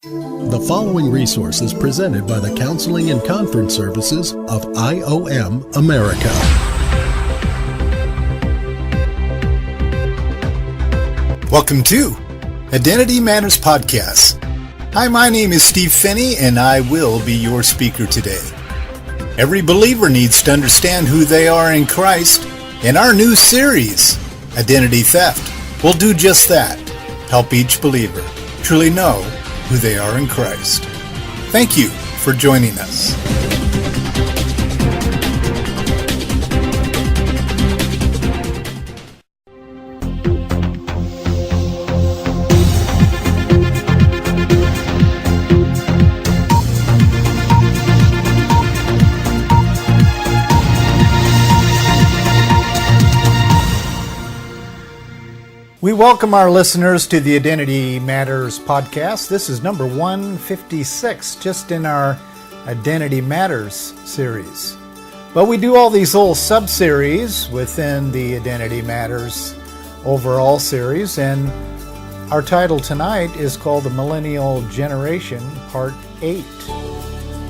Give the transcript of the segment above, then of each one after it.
The following resource is presented by the Counseling and Conference Services of IOM America. Welcome to Identity Matters Podcast. Hi, my name is Steve Phinney, and I will be your speaker today. Every believer needs to understand who they are in Christ, and our new series, Identity Theft, will do just that. Help each believer truly know who they are in Christ. Thank you for joining us. We welcome our listeners to the Identity Matters podcast. This is number 156, just in our Identity Matters series. But we do all these little sub-series within the Identity Matters overall series, and our title tonight is called The Millennial Generation, Part 8.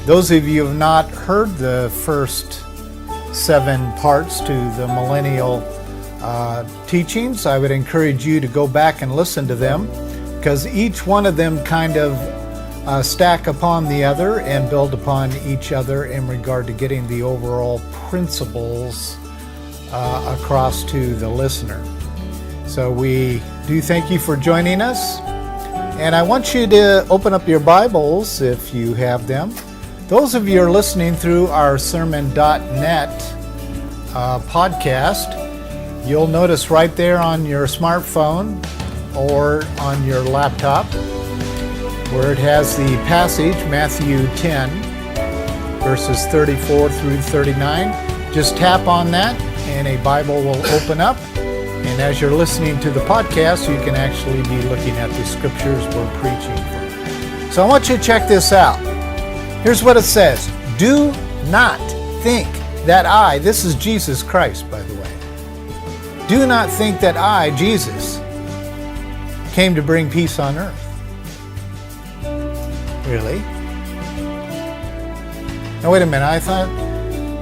Those of you who have not heard the first 7 parts to the Millennial teachings, I would encourage you to go back and listen to them, because each one of them kind of stack upon the other and build upon each other in regard to getting the overall principles across to the listener. So we do thank you for joining us, and I want you to open up your Bibles if you have them. Those of you who are listening through our sermon.net podcast, you'll notice right there on your smartphone or on your laptop where it has the passage, Matthew 10, verses 34 through 39. Just tap on that and a Bible will open up. And as you're listening to the podcast, you can actually be looking at the scriptures we're preaching from. So I want you to check this out. Here's what it says. Do not think that I, this is Jesus Christ, by the way, do not think that I, Jesus, came to bring peace on earth. Really? Now wait a minute, I thought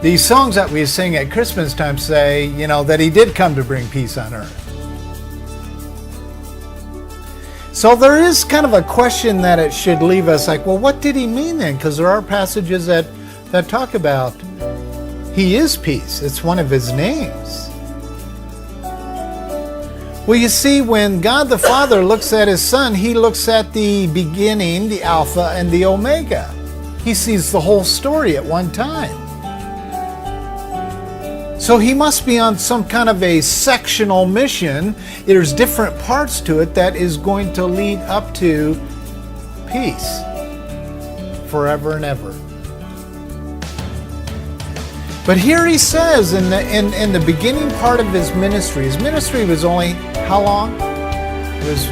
these songs that we sing at Christmas time say, that he did come to bring peace on earth. So there is kind of a question that it should leave us like, well, what did he mean then? Because there are passages that talk about he is peace. It's one of his names. Well, you see, when God the Father looks at his Son, he looks at the beginning, the Alpha, and the Omega. He sees the whole story at one time. So he must be on some kind of a sectional mission. There's different parts to it that is going to lead up to peace forever and ever. But here he says in the beginning part of his ministry was only how long? It was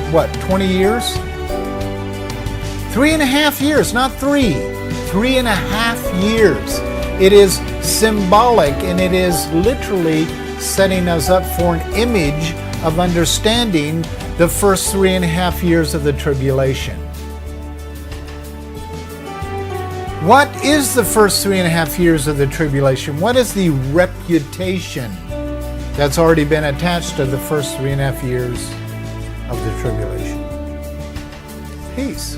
20 years? 3.5 years, not 3. 3.5 years. It is symbolic, and it is literally setting us up for an image of understanding the first 3.5 years of the tribulation. What is the first 3.5 years of the tribulation? What is the reputation that's already been attached to the first 3.5 years of the tribulation? Peace.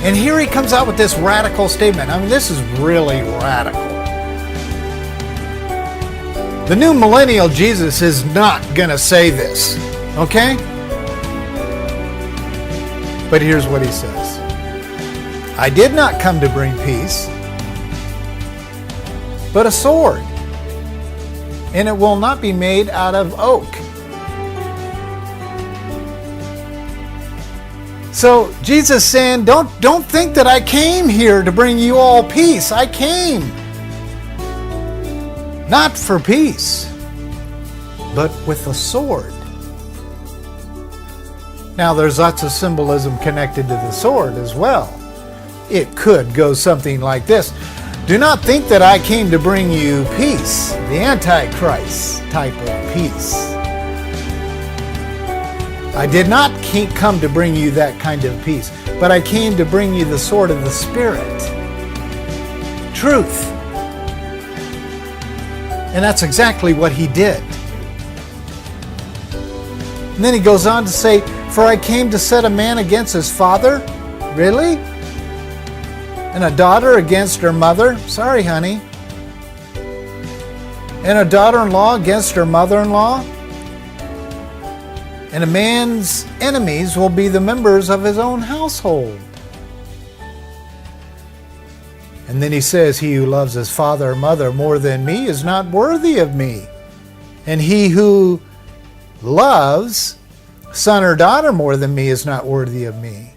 And here he comes out with this radical statement. I mean, this is really radical. The new millennial Jesus is not going to say this, okay? But here's what he says. I did not come to bring peace, but a sword, and it will not be made out of oak. So Jesus saying, don't think that I came here to bring you all peace. I came not for peace, but with a sword. Now there's lots of symbolism connected to the sword as well. It could go something like this. Do not think that I came to bring you peace, the Antichrist type of peace. I did not come to bring you that kind of peace, but I came to bring you the sword of the Spirit. Truth. And that's exactly what he did. And then he goes on to say, for I came to set a man against his father. Really? And a daughter against her mother? Sorry, honey. And a daughter-in-law against her mother-in-law? And a man's enemies will be the members of his own household. And then he says, he who loves his father or mother more than me is not worthy of me. And he who loves son or daughter more than me is not worthy of me.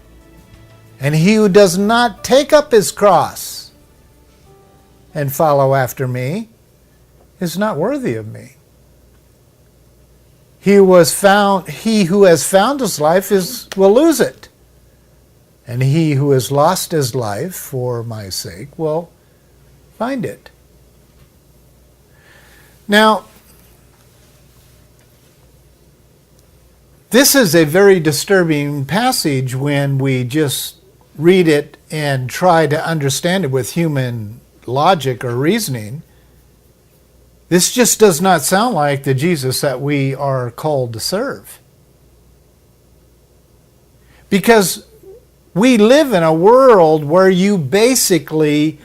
And he who does not take up his cross and follow after me is not worthy of me. He who has found his life will lose it. And he who has lost his life for my sake will find it. Now, this is a very disturbing passage when we just read it and try to understand it with human logic or reasoning. This just does not sound like the Jesus that we are called to serve. Because we live in a world where you basically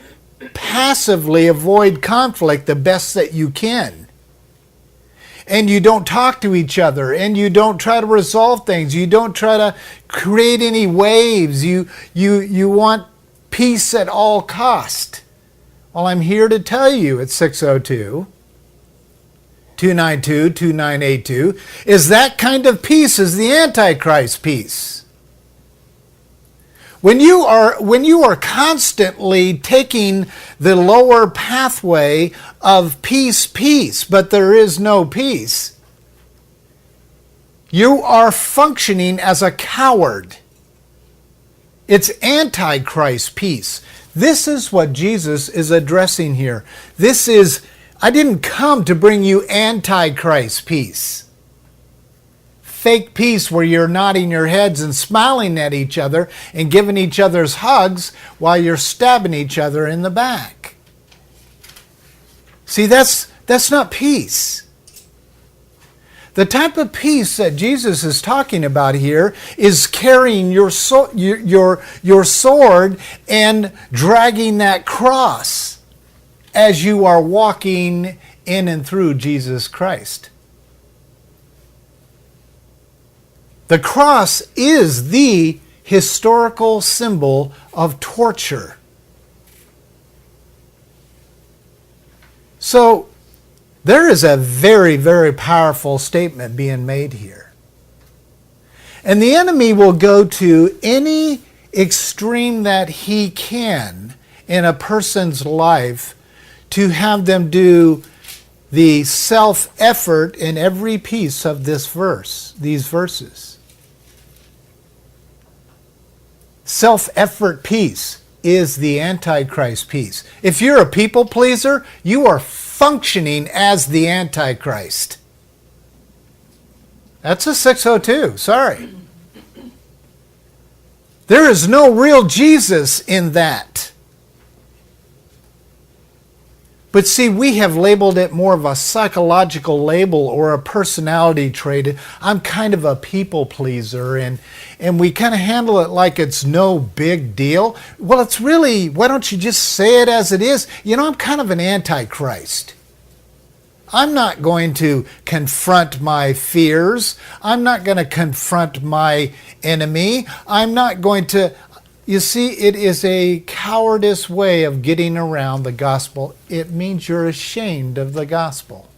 passively avoid conflict the best that you can. And you don't talk to each other, and you don't try to resolve things. You don't try to create any waves. You want peace at all cost. Well, I'm here to tell you at 602-292-2982 is that kind of peace is the Antichrist peace. When you are constantly taking the lower pathway of peace, but there is no peace, you are functioning as a coward. It's Antichrist peace. This is what Jesus is addressing here. I didn't come to bring you Antichrist peace. Fake peace where you're nodding your heads and smiling at each other and giving each other's hugs while you're stabbing each other in the back. See, that's not peace. The type of peace that Jesus is talking about here is carrying your sword and dragging that cross as you are walking in and through Jesus Christ. The cross is the historical symbol of torture. So, there is a very, very powerful statement being made here. And the enemy will go to any extreme that he can in a person's life to have them do the self-effort in every piece of these verses. Self-effort peace is the Antichrist peace. If you're a people pleaser, you are functioning as the Antichrist. That's a 602, sorry. There is no real Jesus in that. But see, we have labeled it more of a psychological label or a personality trait. I'm kind of a people pleaser, and we kind of handle it like it's no big deal. Well, it's really, why don't you just say it as it is? You know, I'm kind of an Antichrist. I'm not going to confront my fears. I'm not going to confront my enemy. I'm not going to... You see, it is a cowardice way of getting around the gospel. It means you're ashamed of the gospel.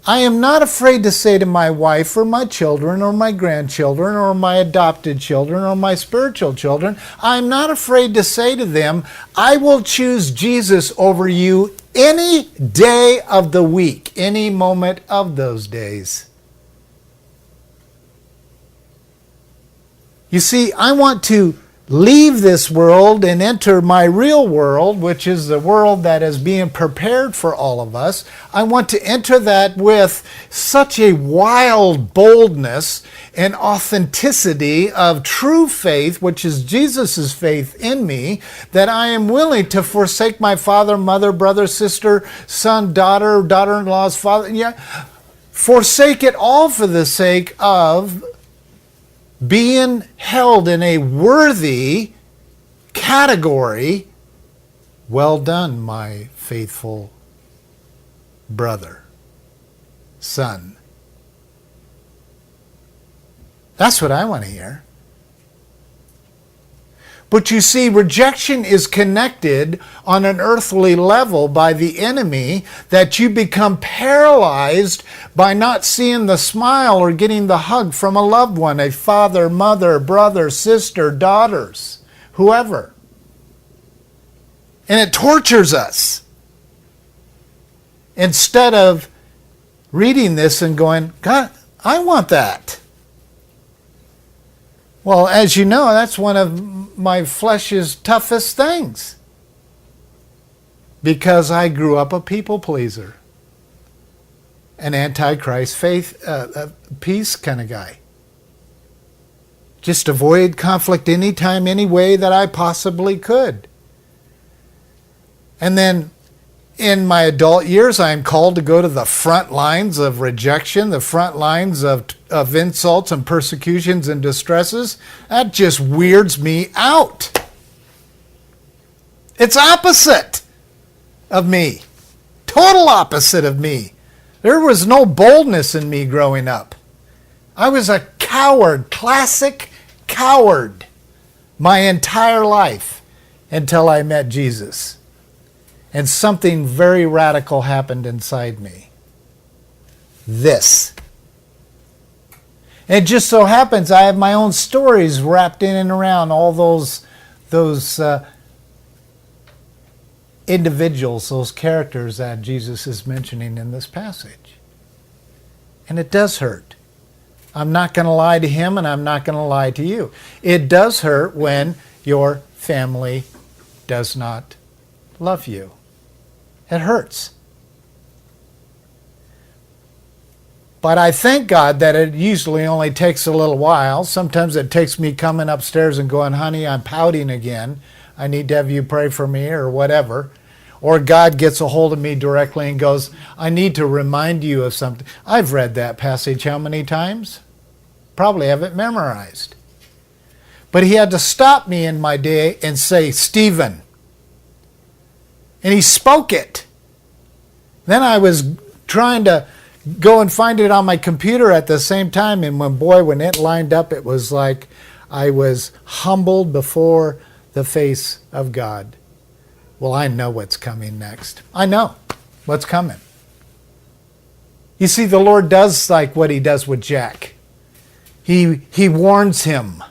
I am not afraid to say to my wife or my children or my grandchildren or my adopted children or my spiritual children, I'm not afraid to say to them, I will choose Jesus over you any day of the week, any moment of those days. You see, I want to leave this world and enter my real world, which is the world that is being prepared for all of us. I want to enter that with such a wild boldness and authenticity of true faith, which is Jesus' faith in me, that I am willing to forsake my father, mother, brother, sister, son, daughter, daughter-in-law's father. Yeah, forsake it all for the sake of being held in a worthy category. Well done, my faithful brother, son. That's what I want to hear. But you see, rejection is connected on an earthly level by the enemy, that you become paralyzed by not seeing the smile or getting the hug from a loved one, a father, mother, brother, sister, daughters, whoever. And it tortures us. Instead of reading this and going, God, I want that. Well, as you know, that's one of my flesh's toughest things, because I grew up a people pleaser, an antichrist faith, peace kind of guy. Just avoid conflict anytime, any way that I possibly could. And then in my adult years, I am called to go to the front lines of rejection, the front lines of insults and persecutions and distresses. That just weirds me out. It's opposite of me. Total opposite of me. There was no boldness in me growing up. I was a coward, classic coward, my entire life until I met Jesus. And something very radical happened inside me. This. It just so happens I have my own stories wrapped in and around all those individuals, those characters that Jesus is mentioning in this passage. And it does hurt. I'm not going to lie to him, and I'm not going to lie to you. It does hurt when your family does not love you. It hurts. But I thank God that it usually only takes a little while. Sometimes it takes me coming upstairs and going, honey, I'm pouting again. I need to have you pray for me, or whatever. Or God gets a hold of me directly and goes, I need to remind you of something. I've read that passage how many times? Probably have it memorized. But he had to stop me in my day and say, Stephen. And he spoke it. Then I was trying to go and find it on my computer at the same time. And when it lined up, it was like I was humbled before the face of God. Well, I know what's coming next. I know what's coming. You see, the Lord does like what he does with Jack. He warns him.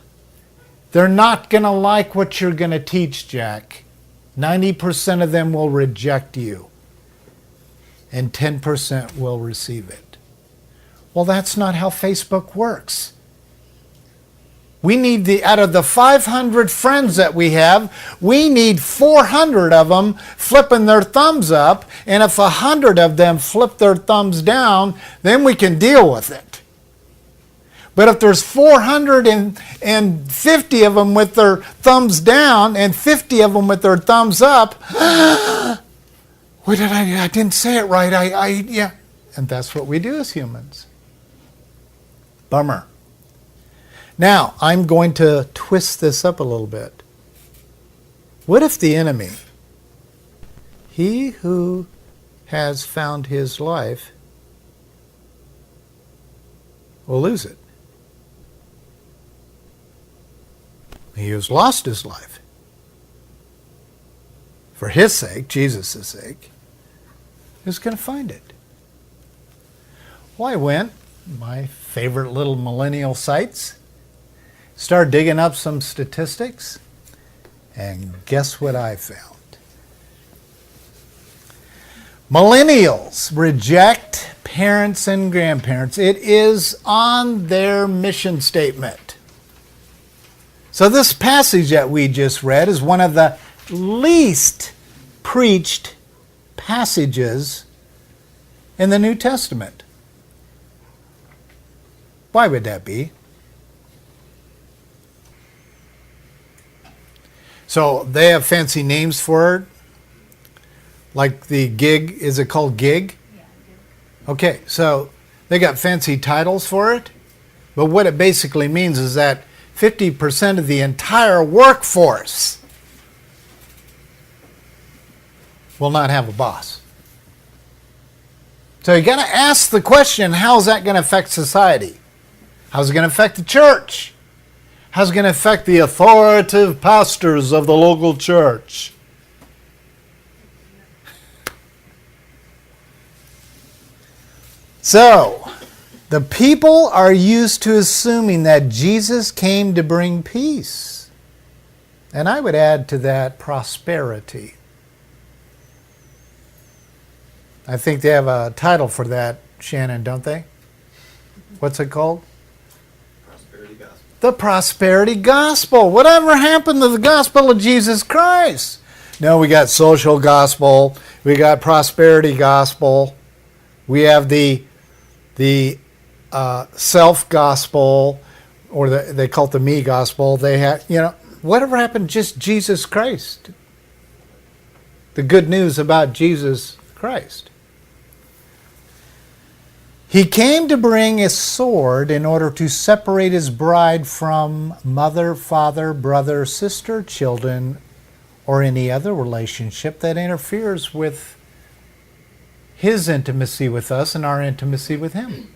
They're not going to like what you're going to teach, Jack. 90% of them will reject you, and 10% will receive it. Well, that's not how Facebook works. We need out of the 500 friends that we have, we need 400 of them flipping their thumbs up, and if 100 of them flip their thumbs down, then we can deal with it. But if there's 450 of them with their thumbs down and 50 of them with their thumbs up, what did I didn't say it right. Yeah. And that's what we do as humans. Bummer. Now, I'm going to twist this up a little bit. What if the enemy, he who has found his life, will lose it? He who's lost his life, for his sake, Jesus' sake, is going to find it. Well, I went, my favorite little millennial sites, started digging up some statistics, and guess what I found? Millennials reject parents and grandparents. It is on their mission statement. So this passage that we just read is one of the least preached passages in the New Testament. Why would that be? So they have fancy names for it. Like the gig, is it called gig? Yeah. Okay, so they got fancy titles for it. But what it basically means is that 50% of the entire workforce will not have a boss. So you got to ask the question, how's that going to affect society? How's it going to affect the church? How's it going to affect the authoritative pastors of the local church? So, the people are used to assuming that Jesus came to bring peace. And I would add to that prosperity. I think they have a title for that, Shannon, don't they? What's it called? Prosperity Gospel. The prosperity gospel. Whatever happened to the gospel of Jesus Christ? No, we got social gospel. We got prosperity gospel. We have the self gospel, or they call it the me gospel. They have, whatever happened to just Jesus Christ? The good news about Jesus Christ. He came to bring a sword in order to separate his bride from mother, father, brother, sister, children, or any other relationship that interferes with his intimacy with us and our intimacy with him.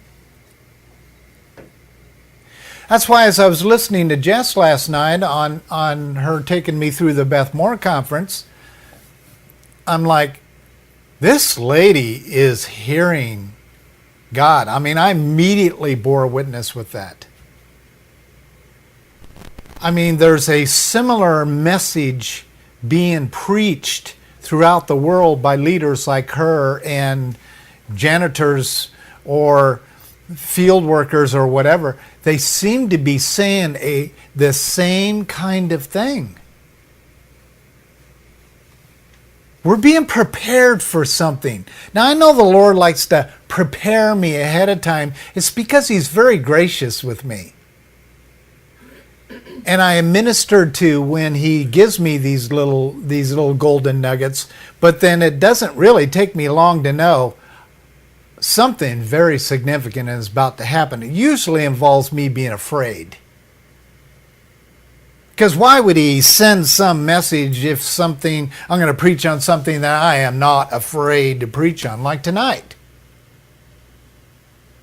That's why as I was listening to Jess last night on her taking me through the Beth Moore conference, I'm like, this lady is hearing God. I mean, I immediately bore witness with that. I mean, there's a similar message being preached throughout the world by leaders like her and janitors or field workers or whatever. They seem to be saying the same kind of thing. We're being prepared for something. Now, I know the Lord likes to prepare me ahead of time. It's because He's very gracious with me. And I am ministered to when He gives me these little golden nuggets. But then it doesn't really take me long to know something very significant is about to happen. It usually involves me being afraid. Because why would He send some message if I'm going to preach on something that I am not afraid to preach on, like tonight?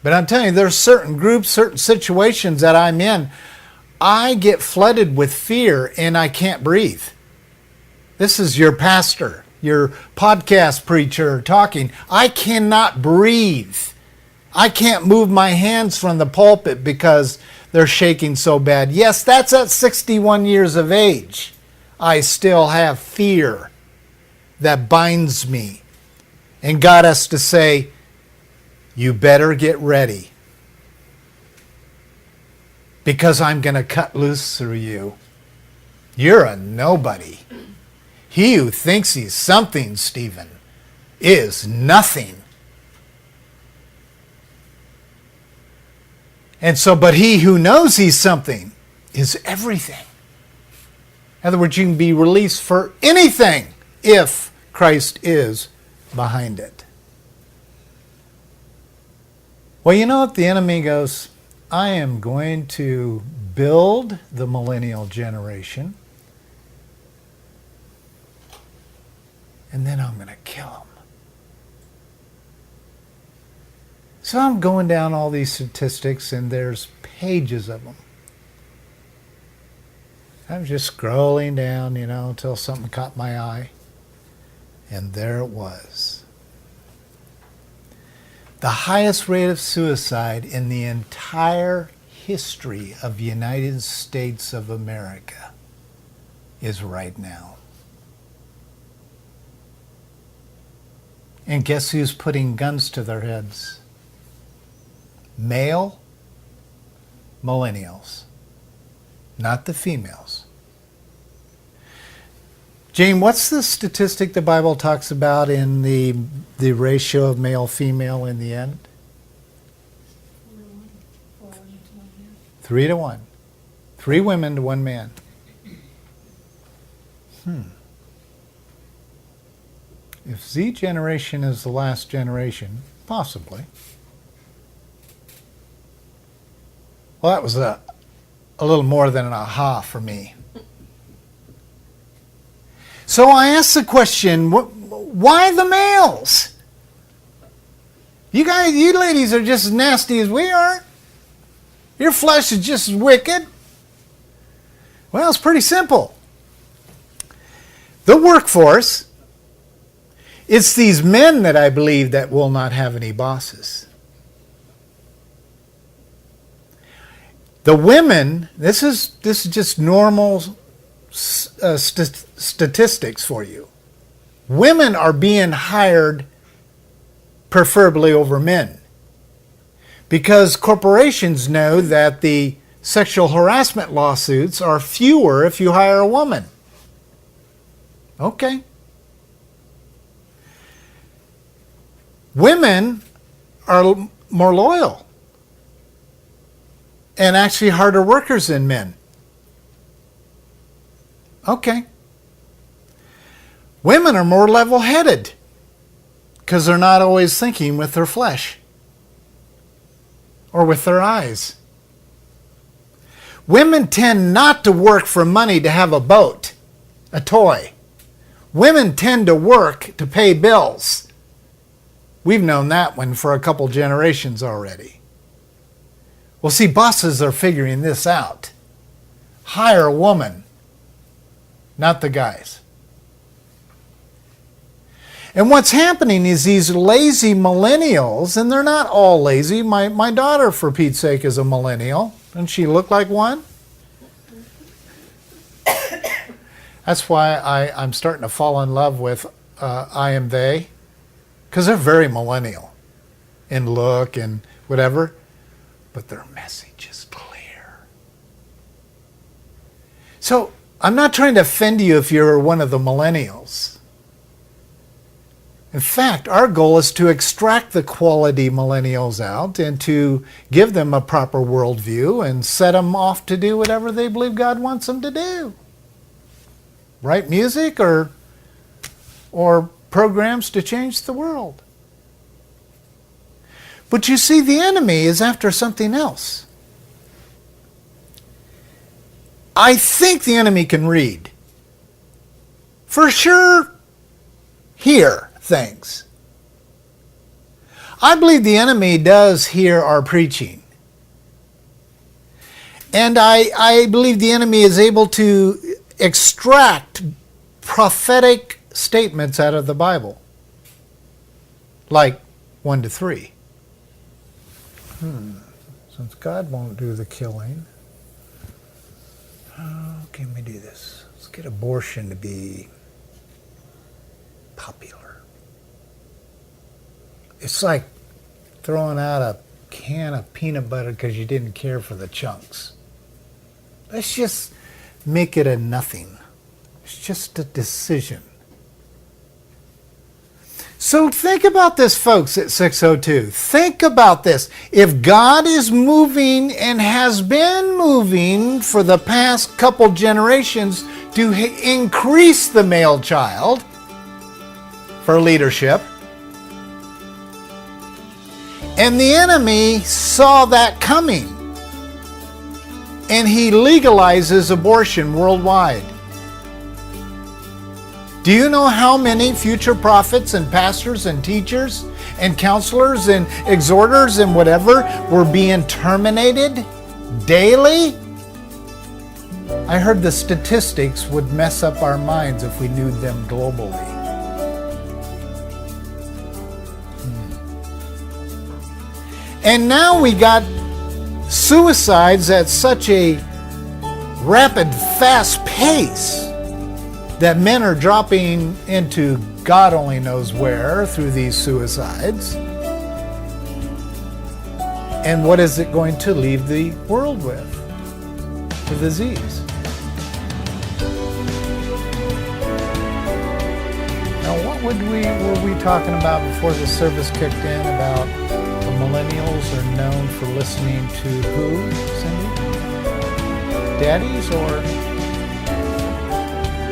But I'm telling you, there's certain groups, certain situations that I'm in, I get flooded with fear and I can't breathe. This is your pastor, your podcast preacher talking. I cannot breathe. I can't move my hands from the pulpit because they're shaking so bad. Yes, that's at 61 years of age. I still have fear that binds me. And God has to say, you better get ready, because I'm going to cut loose through you. You're a nobody. He who thinks he's something, Stephen, is nothing. And so, but he who knows he's something is everything. In other words, you can be released for anything if Christ is behind it. Well, you know what? The enemy goes, I am going to build the millennial generation, and then I'm going to kill them. So I'm going down all these statistics, and there's pages of them. I'm just scrolling down, until something caught my eye. And there it was. The highest rate of suicide in the entire history of the United States of America is right now. And guess who's putting guns to their heads? Male millennials. not the females. Jane, what's the statistic the Bible talks about in the ratio of male-female in the end? 3 to 1. 3 women to 1 man. If Z generation is the last generation, possibly. Well, that was a little more than an aha for me. So I asked the question, why the males? You guys, you ladies are just as nasty as we are. Your flesh is just as wicked. Well, it's pretty simple. The workforce, it's these men that I believe that will not have any bosses. The women, this is just normal statistics for you. Women are being hired preferably over men because corporations know that the sexual harassment lawsuits are fewer if you hire a woman. Okay. Women are more loyal and actually harder workers than men. Okay. Women are more level-headed because they're not always thinking with their flesh or with their eyes. Women tend not to work for money to have a boat, a toy. Women tend to work to pay bills. We've known that one for a couple generations already. Well, see, bosses are figuring this out. Hire a woman, not the guys. And what's happening is these lazy millennials, and they're not all lazy. My daughter, for Pete's sake, is a millennial. Doesn't she look like one? That's why I'm starting to fall in love with IOM they, because they're very millennial in look and whatever, but their message is clear. So I'm not trying to offend you if you're one of the millennials. In fact, our goal is to extract the quality millennials out and to give them a proper worldview and set them off to do whatever they believe God wants them to do. Write music or programs to change the world. But you see, the enemy is after something else. I think the enemy can read. For sure, hear things. I believe the enemy does hear our preaching. And I believe the enemy is able to extract prophetic statements out of the Bible. Like 1 to 3. Since God won't do the killing, how can we do this? Let's get abortion to be popular. It's like throwing out a can of peanut butter because you didn't care for the chunks. Let's just make it a nothing. It's just a decision. So think about this, folks, at 602. Think about this. If God is moving and has been moving for the past couple generations to increase the male child for leadership, and the enemy saw that coming, and he legalizes abortion worldwide. Do you know how many future prophets and pastors and teachers and counselors and exhorters and whatever were being terminated daily? I heard the statistics would mess up our minds if we knew them globally. And now we got suicides at such a rapid, fast pace that men are dropping into God only knows where through these suicides. And what is it going to leave the world with? the disease. Now, what were we talking about before the service kicked in about the millennials are known for listening to who, Cindy? Daddies or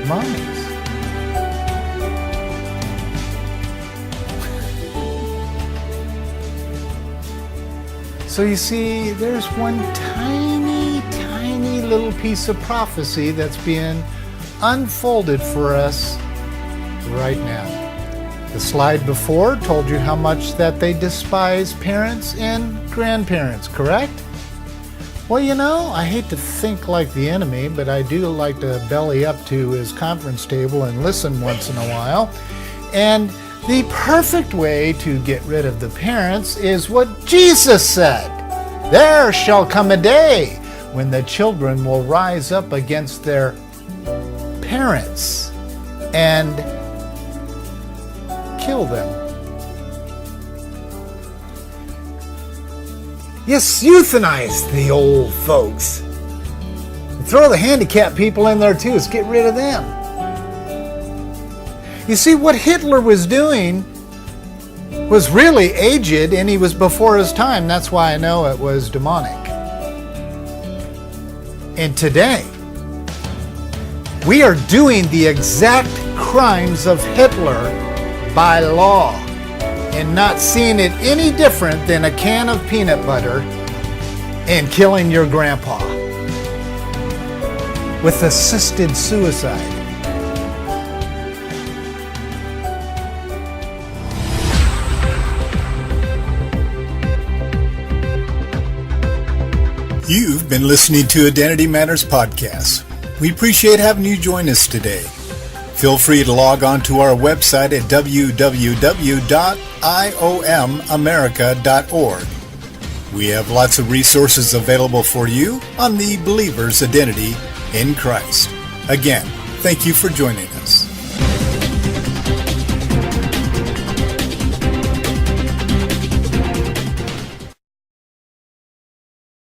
mommies? So you see, there's one tiny, tiny little piece of prophecy that's being unfolded for us right now. The slide before told you how much that they despise parents and grandparents, correct? Well, you know, I hate to think like the enemy, but I do like to belly up to his conference table and listen once in a while. And the perfect way to get rid of the parents is what Jesus said. There shall come a day when the children will rise up against their parents and kill them. Yes, euthanize the old folks. Throw the handicapped people in there too. Let's get rid of them. You see, what Hitler was doing was really aged, and he was before his time. That's why I know it was demonic. And today, we are doing the exact crimes of Hitler by law and not seeing it any different than a can of peanut butter and killing your grandpa with assisted suicide. You've been listening to Identity Matters Podcast. We appreciate having you join us today. Feel free to log on to our website at www.iomamerica.org. We have lots of resources available for you on the believer's identity in Christ. Again, thank you for joining us.